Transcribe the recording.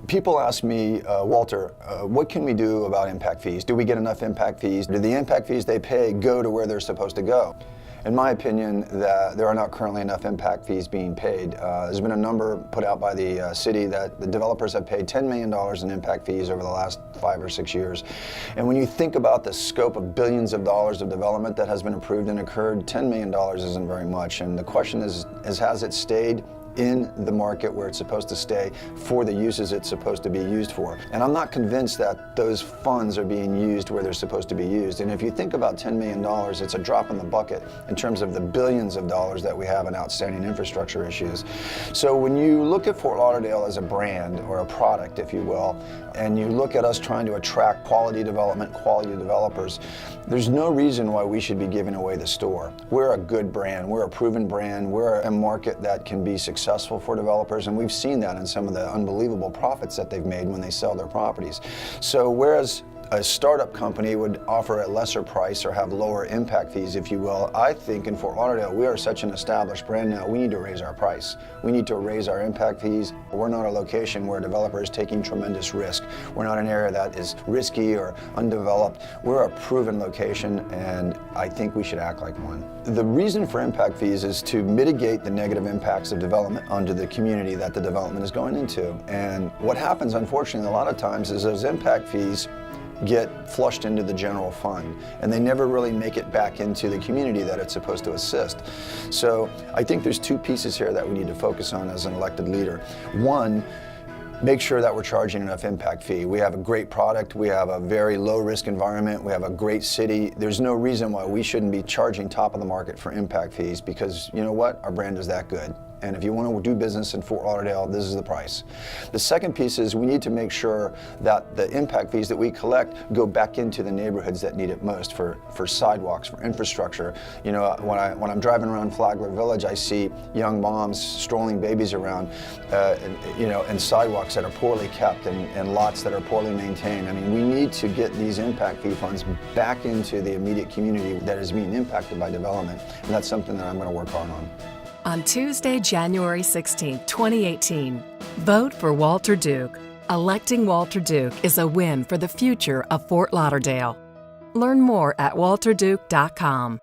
People ask me, Walter, what can we do about impact fees? Do we get enough impact fees? Do the impact fees they pay go to where they're supposed to go? In my opinion, that there are not currently enough impact fees being paid. There's been a number put out by the city that the developers have paid $10 million in impact fees over the last 5 or 6 years. And when you think about the scope of billions of dollars of development that has been approved and occurred, $10 million isn't very much. And the question is has it stayed in the market where it's supposed to stay for the uses it's supposed to be used for? And I'm not convinced that those funds are being used where they're supposed to be used. And if you think about $10 million, it's a drop in the bucket in terms of the billions of dollars that we have in outstanding infrastructure issues. So when you look at Fort Lauderdale as a brand or a product, if you will, and you look at us trying to attract quality development, quality developers, there's no reason why we should be giving away the store. We're a good brand, we're a proven brand, we're a market that can be successful for developers, and we've seen that in some of the unbelievable profits that they've made when they sell their properties. So whereas a startup company would offer a lesser price or have lower impact fees, if you will, I think in Fort Lauderdale, we are such an established brand now, we need to raise our price. We need to raise our impact fees. We're not a location where a developer is taking tremendous risk. We're not an area that is risky or undeveloped. We're a proven location, and I think we should act like one. The reason for impact fees is to mitigate the negative impacts of development onto the community that the development is going into. And what happens, unfortunately, a lot of times is those impact fees get flushed into the general fund, and they never really make it back into the community that it's supposed to assist. So I think there's two pieces here that we need to focus on as an elected leader. One, make sure that we're charging enough impact fee. We have a great product, we have a very low risk environment, we have a great city. There's no reason why we shouldn't be charging top of the market for impact fees, because you know what, our brand is that good. And if you want to do business in Fort Lauderdale, this is the price. The second piece is we need to make sure that the impact fees that we collect go back into the neighborhoods that need it most for sidewalks, for infrastructure. You know, when I'm driving around Flagler Village, I see young moms strolling babies around, and sidewalks that are poorly kept and lots that are poorly maintained. I mean, we need to get these impact fee funds back into the immediate community that is being impacted by development. And that's something that I'm going to work hard on. On Tuesday, January 16, 2018, vote for Walter Duke. Electing Walter Duke is a win for the future of Fort Lauderdale. Learn more at walterduke.com.